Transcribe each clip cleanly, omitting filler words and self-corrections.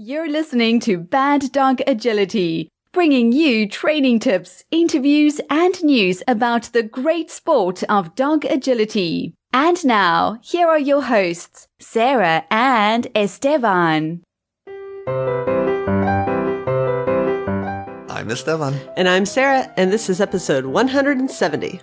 You're listening to Bad Dog Agility, bringing you training tips, interviews, and news about the great sport of dog agility. And now, here are your hosts, Sarah and Esteban. I'm Esteban. And I'm Sarah, and this is episode 170.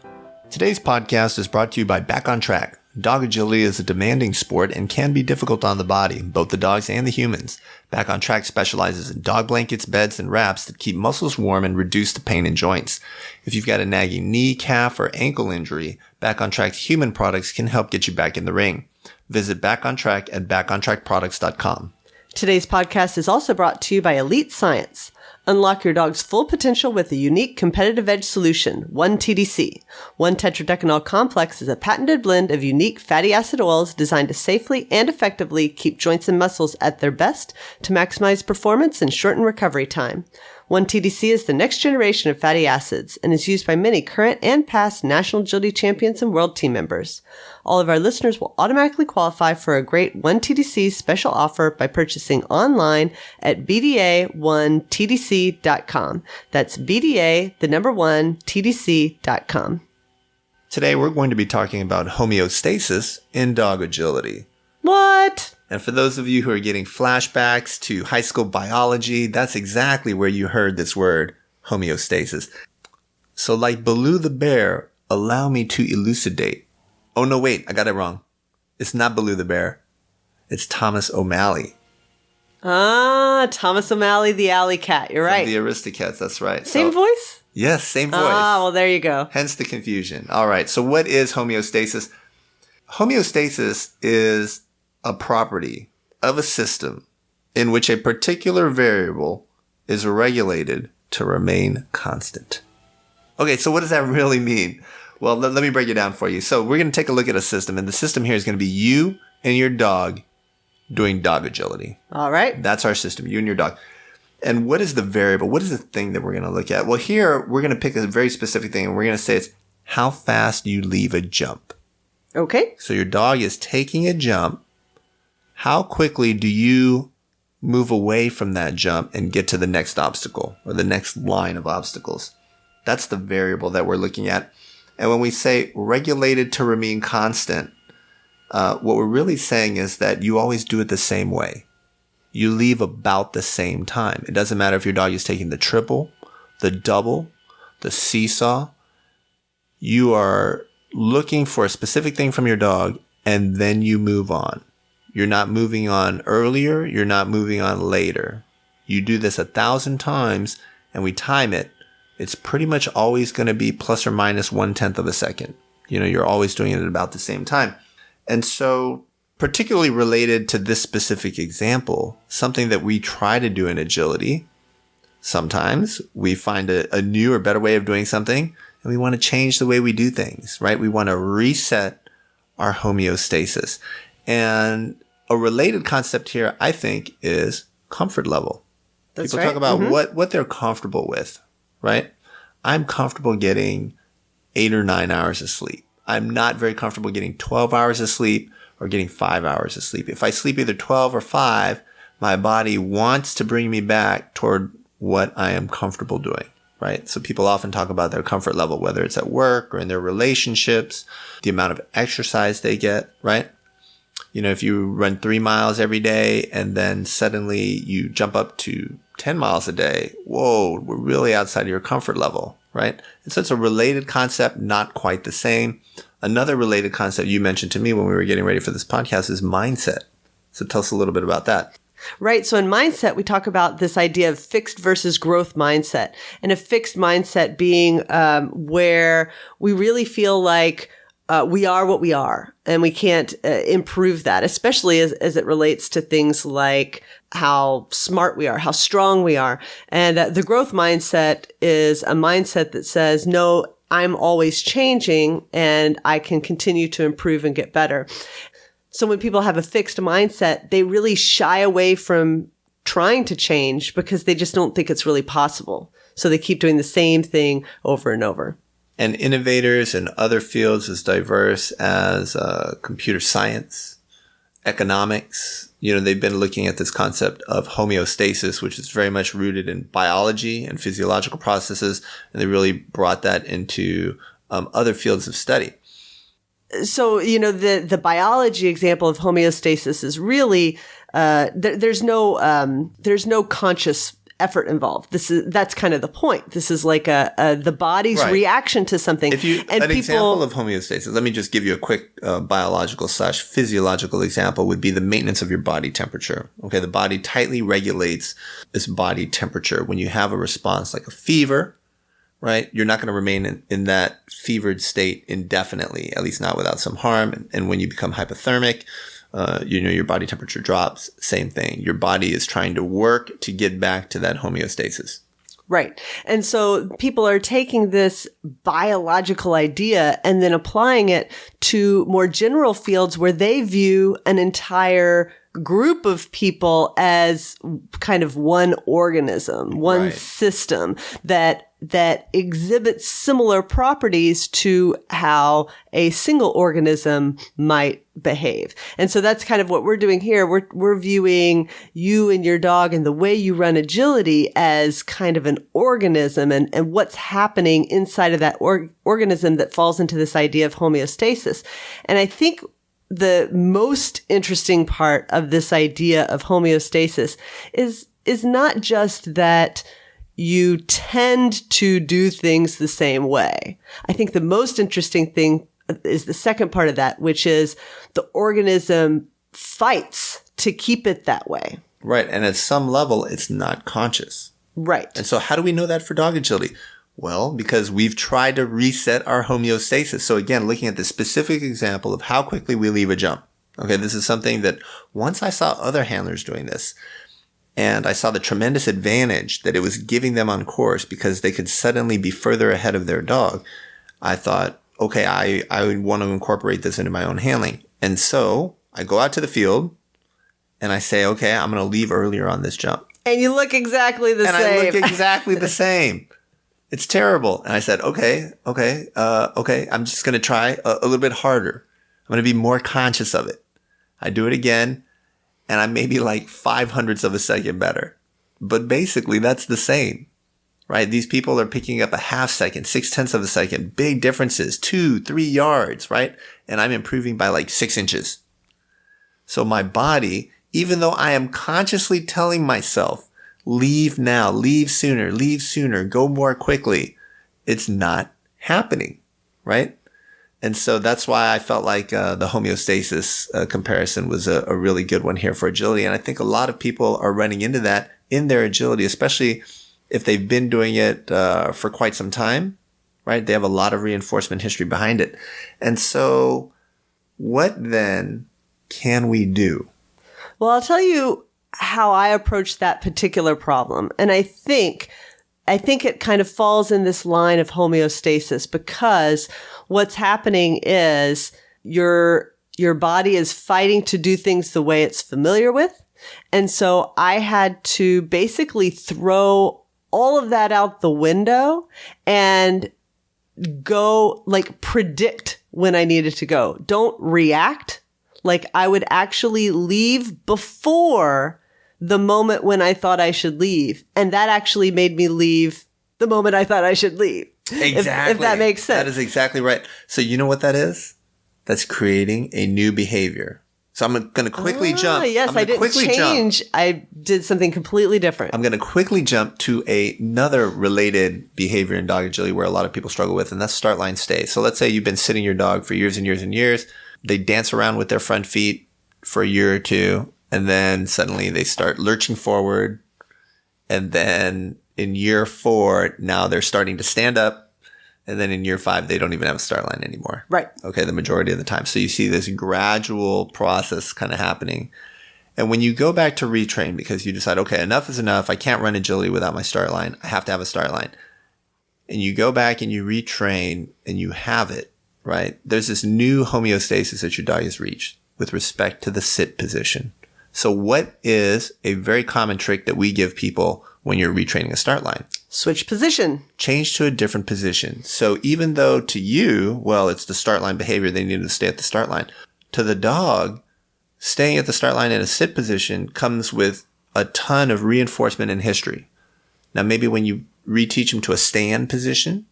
Today's podcast is brought to you by Back on Track. Dog agility is a demanding sport and can be difficult on the body, both the dogs and the humans. Back on Track specializes in dog blankets, beds, and wraps that keep muscles warm and reduce the pain in joints. If you've got a nagging knee, calf, or ankle injury, Back on Track's human products can help get you back in the ring. Visit Back on Track at backontrackproducts.com. Today's podcast is also brought to you by Elite Science. Unlock your dog's full potential with a unique competitive edge solution, 1TDC. 1-tetradecanol complex is a patented blend of unique fatty acid oils designed to safely and effectively keep joints and muscles at their best to maximize performance and shorten recovery time. 1TDC is the next generation of fatty acids and is used by many current and past national agility champions and world team members. All of our listeners will automatically qualify for a great 1TDC special offer by purchasing online at BDA1TDC.com. That's BDA, the number 1, TDC.com. Today we're going to be talking about homeostasis in dog agility. What? And for those of you who are getting flashbacks to high school biology, that's exactly where you heard this word, homeostasis. So like Baloo the bear, allow me to elucidate. Oh no, wait, I got it wrong. It's not Baloo the bear. It's Thomas O'Malley. Ah, Thomas O'Malley, the alley cat. You're right. The Aristocats, that's right. Same voice? Yes, same voice. Ah, well, there you go. Hence the confusion. All right, so what is homeostasis? Homeostasis is a property of a system in which a particular variable is regulated to remain constant. Okay, so what does that really mean? Well, let me break it down for you. So we're going to take a look at a system, and the system here is going to be you and your dog doing dog agility. All right. That's our system, you and your dog. And what is the variable? What is the thing that we're going to look at? Well, here we're going to pick a very specific thing, and we're going to say it's how fast you leave a jump. Okay. So your dog is taking a jump. How quickly do you move away from that jump and get to the next obstacle or the next line of obstacles? That's the variable that we're looking at. And when we say regulated to remain constant, what we're really saying is that you always do it the same way. You leave about the same time. It doesn't matter if your dog is taking the triple, the double, the seesaw. You are looking for a specific thing from your dog, and then you move on. You're not moving on earlier. You're not moving on later. You do this 1,000 times and we time it. It's pretty much always going to be plus or minus 1/10 of a second. You know, you're always doing it at about the same time. And so particularly related to this specific example, something that we try to do in agility, sometimes we find a new or better way of doing something and we want to change the way we do things, right? We want to reset our homeostasis. And a related concept here, I think, is comfort level. That's People right. talk about what they're comfortable with, right? I'm comfortable getting 8 or 9 hours of sleep. I'm not very comfortable getting 12 hours of sleep or getting 5 hours of sleep. If I sleep either 12 or 5, my body wants to bring me back toward what I am comfortable doing, right? So people often talk about their comfort level, whether it's at work or in their relationships, the amount of exercise they get, right? You know, if you run 3 miles every day and then suddenly you jump up to 10 miles a day, whoa, we're really outside of your comfort level, right? And so it's a related concept, not quite the same. Another related concept you mentioned to me when we were getting ready for this podcast is mindset. So tell us a little bit about that. Right. So in mindset, we talk about this idea of fixed versus growth mindset, and a fixed mindset being where we really feel like we are what we are, and we can't improve that, especially as it relates to things like how smart we are, how strong we are. And the growth mindset is a mindset that says, no, I'm always changing and I can continue to improve and get better. So when people have a fixed mindset, they really shy away from trying to change because they just don't think it's really possible. So they keep doing the same thing over and over. And innovators in other fields as diverse as computer science, economics, they've been looking at this concept of homeostasis, which is very much rooted in biology and physiological processes. And they really brought that into other fields of study. So, the biology example of homeostasis is really, there's no conscious effort involved. That's kind of the point. This is like the body's reaction to something. Example of homeostasis, let me just give you a quick biological/physiological example would be the maintenance of your body temperature. Okay, the body tightly regulates its body temperature. When you have a response like a fever, right, you're not going to remain in that fevered state indefinitely, at least not without some harm. And when you become hypothermic, your body temperature drops. Same thing. Your body is trying to work to get back to that homeostasis. Right. And so people are taking this biological idea and then applying it to more general fields where they view an entire group of people as kind of one organism, one system that exhibits similar properties to how a single organism might behave. And so that's kind of what we're doing here. We're viewing you and your dog and the way you run agility as kind of an organism and what's happening inside of that organism that falls into this idea of homeostasis. And I think the most interesting part of this idea of homeostasis is not just that you tend to do things the same way. I think the most interesting thing is the second part of that, which is the organism fights to keep it that way. Right. And at some level, it's not conscious. Right. And so how do we know that for dog agility? Well, because we've tried to reset our homeostasis. So again, looking at the specific example of how quickly we leave a jump. Okay, this is something that once I saw other handlers doing this, and I saw the tremendous advantage that it was giving them on course because they could suddenly be further ahead of their dog, I thought, okay, I would want to incorporate this into my own handling. And so I go out to the field and I say, okay, I'm going to leave earlier on this jump. And you look exactly the same. And I look exactly the same. It's terrible. And I said, okay. I'm just going to try a little bit harder. I'm going to be more conscious of it. I do it again. And I'm maybe like 0.05 of a second better. But basically, that's the same, right? These people are picking up a half second, 0.6 of a second, big differences, 2-3 yards, right? And I'm improving by like 6 inches. So my body, even though I am consciously telling myself, leave now, leave sooner, go more quickly, it's not happening, right? And so that's why I felt like the homeostasis comparison was a really good one here for agility. And I think a lot of people are running into that in their agility, especially if they've been doing it for quite some time, right? They have a lot of reinforcement history behind it. And so what then can we do? Well, I'll tell you how I approach that particular problem. And I think it kind of falls in this line of homeostasis because what's happening is your body is fighting to do things the way it's familiar with. And so I had to basically throw all of that out the window and go predict when I needed to go. Don't react. I would actually leave before the moment when I thought I should leave. And that actually made me leave the moment I thought I should leave. Exactly. If that makes sense. That is exactly right. So you know what that is? That's creating a new behavior. So I'm going to quickly jump. Yes, I didn't change. I did something completely different. I'm going to quickly jump to another related behavior in dog agility where a lot of people struggle with, and that's start line stay. So let's say you've been sitting your dog for years and years and years. They dance around with their front feet for a year or two, and then suddenly they start lurching forward. And then in year 4, now they're starting to stand up. And then in year 5, they don't even have a start line anymore. Right. Okay, the majority of the time. So you see this gradual process kind of happening. And when you go back to retrain because you decide, okay, enough is enough. I can't run agility without my start line. I have to have a start line. And you go back and you retrain and you have it, right? There's this new homeostasis that your dog has reached with respect to the sit position. So what is a very common trick that we give people when you're retraining a start line? Switch position. Change to a different position. So even though to you, well, it's the start line behavior, they need to stay at the start line. To the dog, staying at the start line in a sit position comes with a ton of reinforcement and history. Now, maybe when you reteach them to a stand position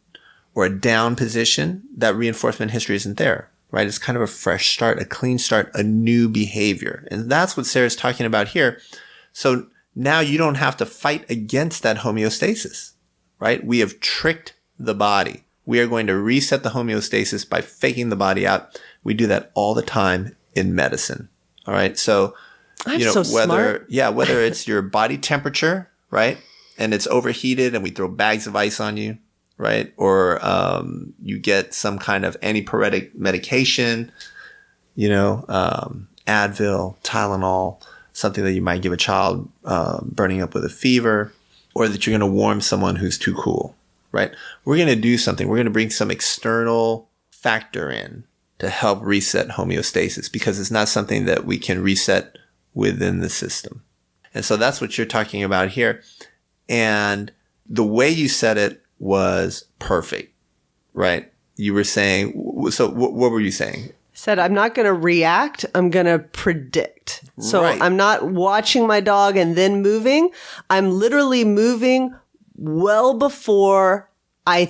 or a down position, that reinforcement history isn't there, right? It's kind of a fresh start, a clean start, a new behavior. And that's what Sarah's talking about here. So now you don't have to fight against that homeostasis, right? We have tricked the body. We are going to reset the homeostasis by faking the body out. We do that all the time in medicine. All right. So, so whether smart. whether it's your body temperature, right, and it's overheated and we throw bags of ice on you, right? Or you get some kind of antipyretic medication, Advil, Tylenol, something that you might give a child burning up with a fever, or that you're going to warm someone who's too cool, right? We're going to do something. We're going to bring some external factor in to help reset homeostasis, because it's not something that we can reset within the system. And so that's what you're talking about here. And the way you said it was perfect, right? You were saying, so what were you saying? Said, I'm not going to react. I'm going to predict. So Right. I'm not watching my dog and then moving. I'm literally moving well before I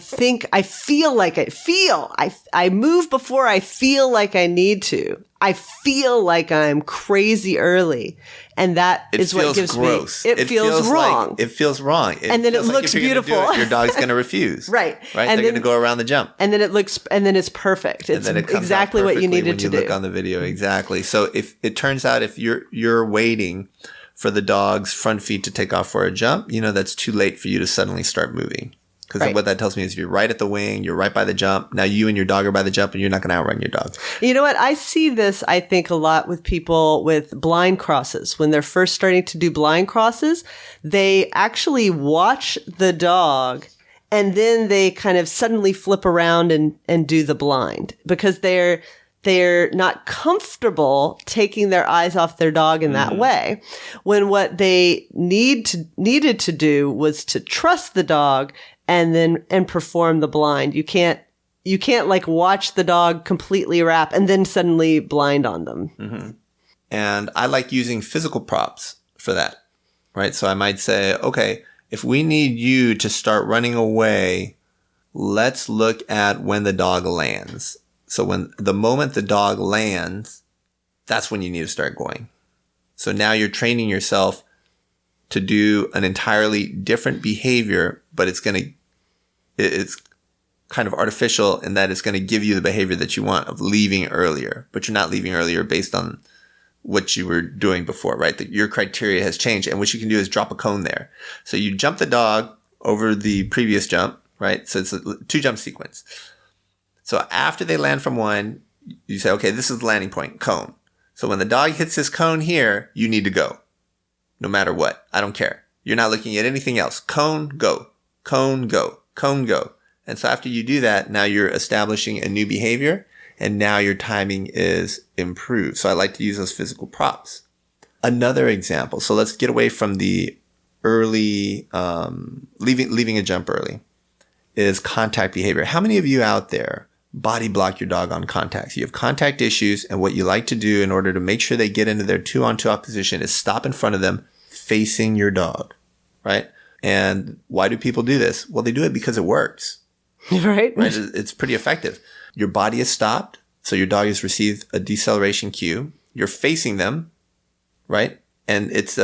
move before I feel like I need to. I feel like I'm crazy early. And that is what gives gross. me, it feels wrong. It feels wrong. And then it feels like looks if you're gonna do beautiful. it, your dog's going to refuse. Right. Right. And They're going to go around the jump. and then it's perfect. And It's then it comes exactly out what you perfectly needed to when you do. look on the video. Exactly. So if it turns out if you're waiting for the dog's front feet to take off for a jump, that's too late for you to suddenly start moving. Because Right. what that tells me is you're right at the wing, you're right by the jump. Now you and your dog are by the jump and you're not going to outrun your dog. You know what? I see this, I think, a lot with people with blind crosses. When they're first starting to do blind crosses, they actually watch the dog and then they kind of suddenly flip around and do the blind because they're not comfortable taking their eyes off their dog in that way. When what they needed to do was to trust the dog and perform the blind. You can't like watch the dog completely wrap and then suddenly blind on them. Mm-hmm. And I like using physical props for that, right? So I might say, okay, if we need you to start running away, let's look at when the dog lands. So when the moment the dog lands, that's when you need to start going. So now you're training yourself to do an entirely different behavior, but it's kind of artificial in that it's going to give you the behavior that you want of leaving earlier, but you're not leaving earlier based on what you were doing before, right? That your criteria has changed. And what you can do is drop a cone there. So you jump the dog over the previous jump, right? So it's a 2-jump sequence. So after they land from one, you say, okay, this is the landing point, cone. So when the dog hits this cone here, you need to go. No matter what. I don't care. You're not looking at anything else. Cone, go. Cone, go. Cone, go. And so after you do that, now you're establishing a new behavior, and now your timing is improved. So I like to use those physical props. Another example. So let's get away from the early, leaving a jump early, is contact behavior. How many of you out there body block your dog on contacts? You have contact issues, and what you like to do in order to make sure they get into their 2-on-2 position is stop in front of them facing your dog, right? And why do people do this? Well, they do it because it works. Right? It's pretty effective. Your body is stopped, so your dog has received a deceleration cue. You're facing them, right? And it's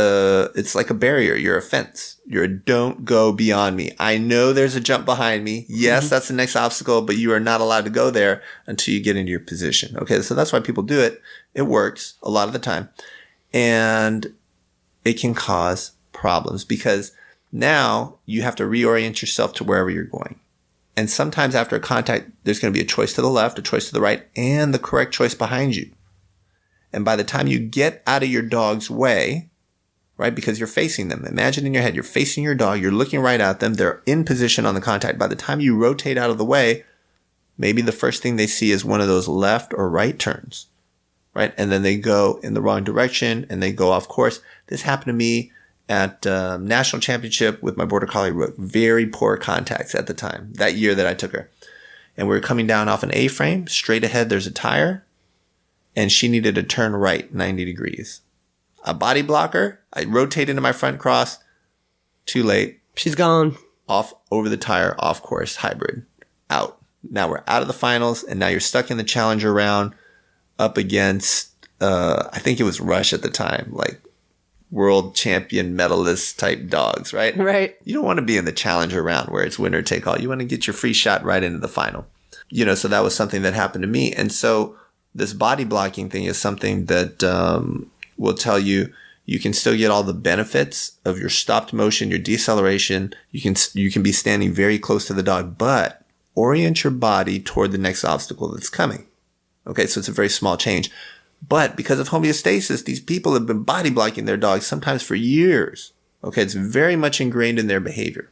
like a barrier. You're a fence. You're a don't go beyond me. I know there's a jump behind me. Yes, that's the next obstacle, but you are not allowed to go there until you get into your position. Okay, so that's why people do it. It works a lot of the time. And it can cause problems because now you have to reorient yourself to wherever you're going. And sometimes after a contact, there's going to be a choice to the left, a choice to the right, and the correct choice behind you. And by the time you get out of your dog's way, right, because you're facing them, imagine in your head, you're facing your dog, you're looking right at them, they're in position on the contact. By the time you rotate out of the way, maybe the first thing they see is one of those left or right turns, right? And then they go in the wrong direction and they go off course. This happened to me at national championship with my border collie Rook. Very poor contacts at the time, that year that I took her. And we were coming down off an A-frame. Straight ahead, there's a tire. and she needed to turn right 90 degrees. A body blocker, I rotate into my front cross. Too late. She's gone. Off over the tire, off course, hybrid. Out. Now we're out of the finals, and now you're stuck in the challenger round up against, I think it was Rush at the time, like world champion medalist type dogs, right? Right. You don't want to be in the challenger round where it's winner take all. You want to get your free shot right into the final. So that was something that happened to me. And so this body blocking thing is something that will tell you can still get all the benefits of your stopped motion, your deceleration. You can be standing very close to the dog, but orient your body toward the next obstacle that's coming. Okay, so it's a very small change. But because of homeostasis, these people have been body blocking their dogs sometimes for years. Okay, it's very much ingrained in their behavior.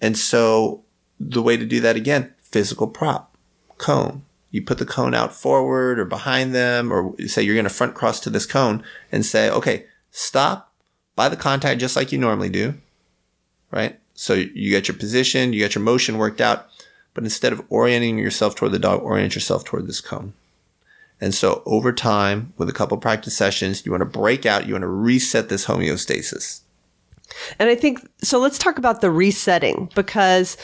And so the way to do that, again, physical prop, cone. You put the cone out forward or behind them, or say you're going to front cross to this cone and say, okay, stop by the contact just like you normally do, right? So you got your position, you got your motion worked out, but instead of orienting yourself toward the dog, orient yourself toward this cone. And so over time, with a couple practice sessions, you want to break out, you want to reset this homeostasis. And I think, so let's talk about the resetting, because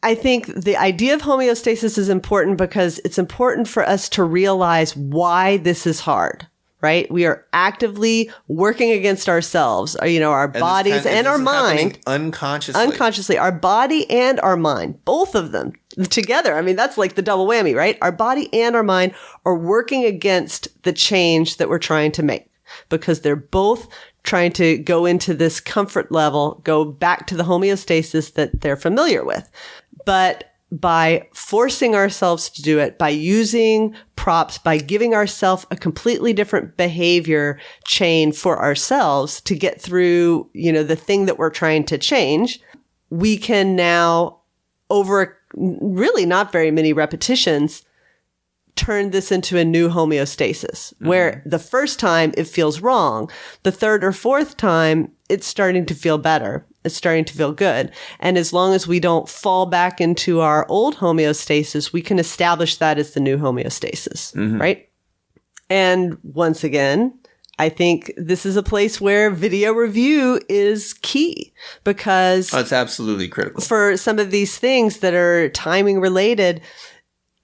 I think the idea of homeostasis is important because it's important for us to realize why this is hard, right? We are actively working against ourselves, our bodies and our mind. Unconsciously, our body and our mind, both of them together. I mean, that's like the double whammy, right? Our body and our mind are working against the change that we're trying to make because they're both trying to go into this comfort level, go back to the homeostasis that they're familiar with. But by forcing ourselves to do it, by using props, by giving ourselves a completely different behavior chain for ourselves to get through, the thing that we're trying to change, we can now, over really not very many repetitions, turn this into a new homeostasis, where the first time it feels wrong, the third or fourth time it's starting to feel better. It's starting to feel good. And as long as we don't fall back into our old homeostasis, we can establish that as the new homeostasis, right? And once again, I think this is a place where video review is key because it's absolutely critical. For some of these things that are timing related,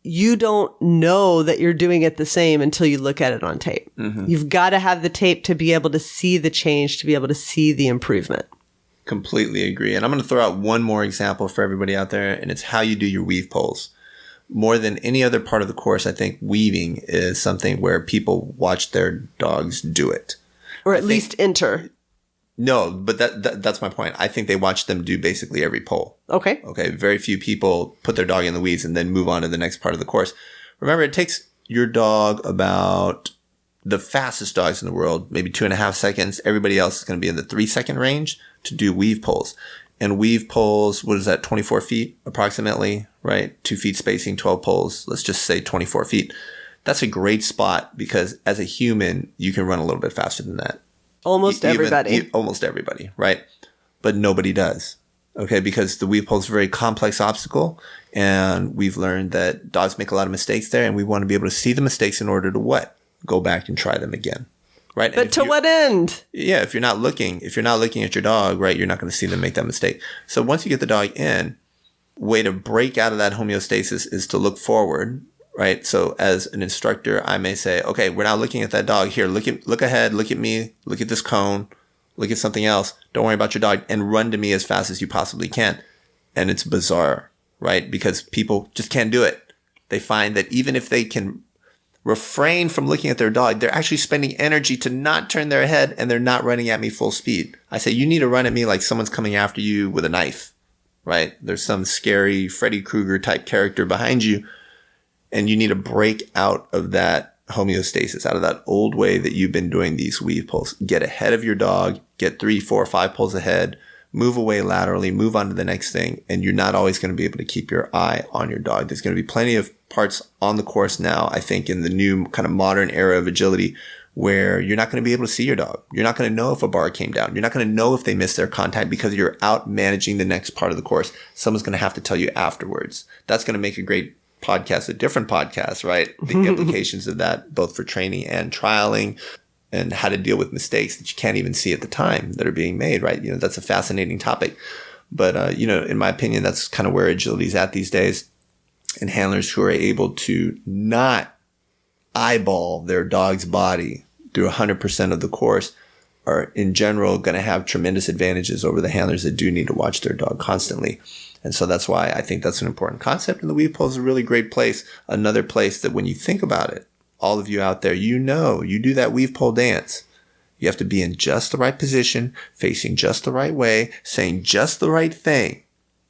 you don't know that you're doing it the same until you look at it on tape. You've got to have the tape to be able to see the change, to be able to see the improvement. Completely agree. And I'm going to throw out one more example for everybody out there, and it's how you do your weave pulls. More than any other part of the course, I think weaving is something where people watch their dogs do it. Or at least enter. No, but that's my point. I think they watch them do basically every pull. Okay. Very few people put their dog in the weaves and then move on to the next part of the course. Remember, it takes your dog about the fastest dogs in the world, maybe 2.5 seconds. Everybody else is going to be in the 3-second range to do weave pulls. And weave pulls, what is that, 24 feet approximately, right? 2 feet spacing, 12 pulls. Let's just say 24 feet. That's a great spot because as a human, you can run a little bit faster than that. Almost everybody, right? But nobody does. Okay, because the weave pull is a very complex obstacle, and we've learned that dogs make a lot of mistakes there, and we want to be able to see the mistakes in order to what? Go back and try them again. Right? But to what end? Yeah, if you're not looking at your dog, right, you're not going to see them make that mistake. So once you get the dog in, way to break out of that homeostasis is to look forward, right? So as an instructor, I may say, okay, we're now looking at that dog here. Look ahead, look at me, look at this cone, look at something else. Don't worry about your dog and run to me as fast as you possibly can. And it's bizarre, right? Because people just can't do it. They find that even if they can refrain from looking at their dog, they're actually spending energy to not turn their head, and they're not running at me full speed. I say, you need to run at me like someone's coming after you with a knife, right? There's some scary Freddy Krueger type character behind you, and you need to break out of that homeostasis, out of that old way that you've been doing these weave pulls. Get ahead of your dog, get 3, 4, 5 pulls ahead, move away laterally, move on to the next thing, and you're not always going to be able to keep your eye on your dog. There's going to be plenty of parts on the course now, I think, in the new kind of modern era of agility, where you're not going to be able to see your dog. You're not going to know if a bar came down. You're not going to know if they missed their contact because you're out managing the next part of the course. Someone's going to have to tell you afterwards. That's going to make a great podcast, a different podcast, right? The implications of that, both for training and trialing, and how to deal with mistakes that you can't even see at the time that are being made, right? That's a fascinating topic. But, in my opinion, that's kind of where agility is at these days. And handlers who are able to not eyeball their dog's body through 100% of the course are in general going to have tremendous advantages over the handlers that do need to watch their dog constantly. And so that's why I think that's an important concept. And the weave pole is a really great place. Another place that when you think about it, all of you out there, you do that weave pole dance. You have to be in just the right position, facing just the right way, saying just the right thing.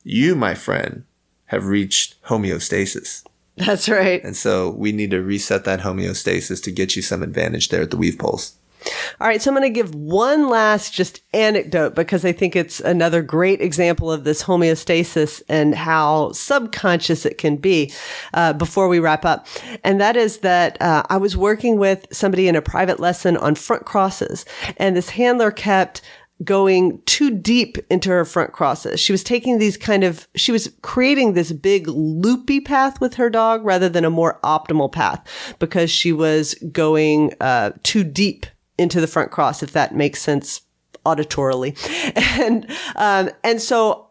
You, my friend, have reached homeostasis. That's right. And so we need to reset that homeostasis to get you some advantage there at the weave poles. All right. So I'm going to give one last just anecdote because I think it's another great example of this homeostasis and how subconscious it can be before we wrap up. And that is that I was working with somebody in a private lesson on front crosses, and this handler kept going too deep into her front crosses. She was she was creating this big loopy path with her dog rather than a more optimal path because she was going too deep into the front cross, if that makes sense auditorily. And so,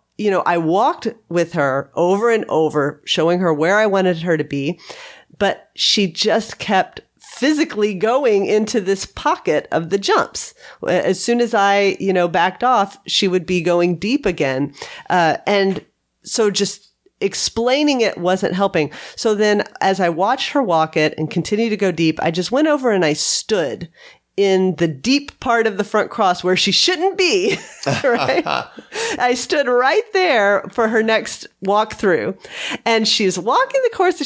I walked with her over and over, showing her where I wanted her to be, but she just kept physically going into this pocket of the jumps. As soon as I, backed off, she would be going deep again. And so just explaining it wasn't helping. So then as I watched her walk it and continue to go deep, I just went over and I stood in the deep part of the front cross where she shouldn't be, right? I stood right there for her next walkthrough, and she's walking the course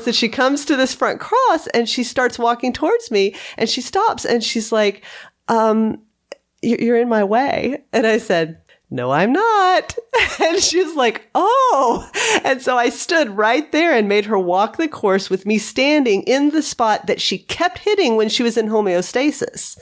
and she comes to this front cross and she starts walking towards me and she stops and she's like, you're in my way. And I said, no, I'm not. And she's like, oh. And so I stood right there and made her walk the course with me standing in the spot that she kept hitting when she was in homeostasis,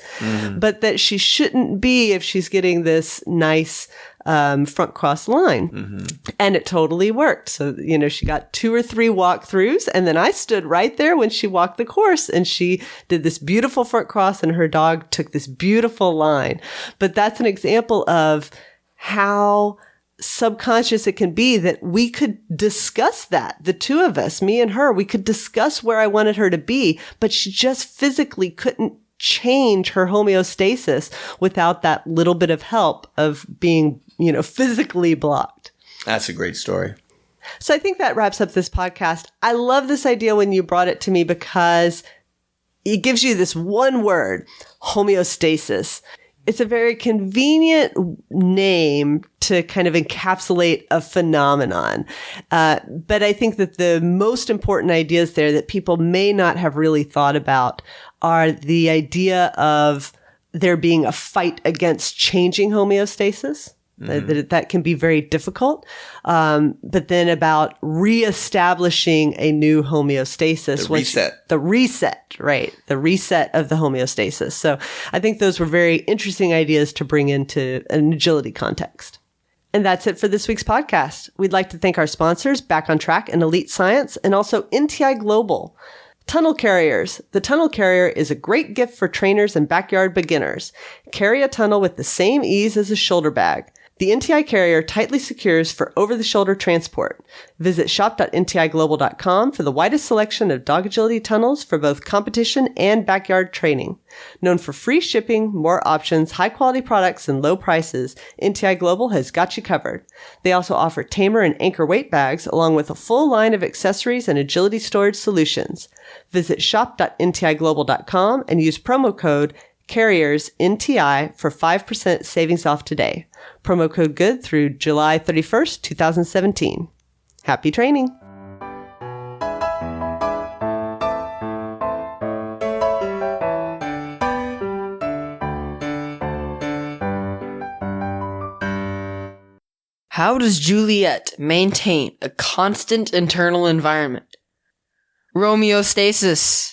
but that she shouldn't be if she's getting this nice front cross line. And it totally worked. So, she got 2 or 3 walkthroughs, and then I stood right there when she walked the course and she did this beautiful front cross and her dog took this beautiful line. But that's an example of how subconscious it can be that we could discuss that. The two of us, me and her, we could discuss where I wanted her to be, but she just physically couldn't change her homeostasis without that little bit of help of being, physically blocked. That's a great story. So I think that wraps up this podcast. I love this idea when you brought it to me because it gives you this one word, homeostasis. It's a very convenient name to kind of encapsulate a phenomenon. But I think that the most important ideas there that people may not have really thought about are the idea of there being a fight against changing homeostasis. That can be very difficult. But then about reestablishing a new homeostasis. The reset, right? The reset of the homeostasis. So I think those were very interesting ideas to bring into an agility context. And that's it for this week's podcast. We'd like to thank our sponsors, Back on Track and Elite Science, and also NTI Global. Tunnel carriers. The tunnel carrier is a great gift for trainers and backyard beginners. Carry a tunnel with the same ease as a shoulder bag. The NTI carrier tightly secures for over-the-shoulder transport. Visit shop.ntiglobal.com for the widest selection of dog agility tunnels for both competition and backyard training. Known for free shipping, more options, high-quality products, and low prices, NTI Global has got you covered. They also offer tamer and anchor weight bags, along with a full line of accessories and agility storage solutions. Visit shop.ntiglobal.com and use promo code Carriers NTI for 5% savings off today. Promo code good through July 31st, 2017. Happy training. How does Juliet maintain a constant internal environment? Homeostasis.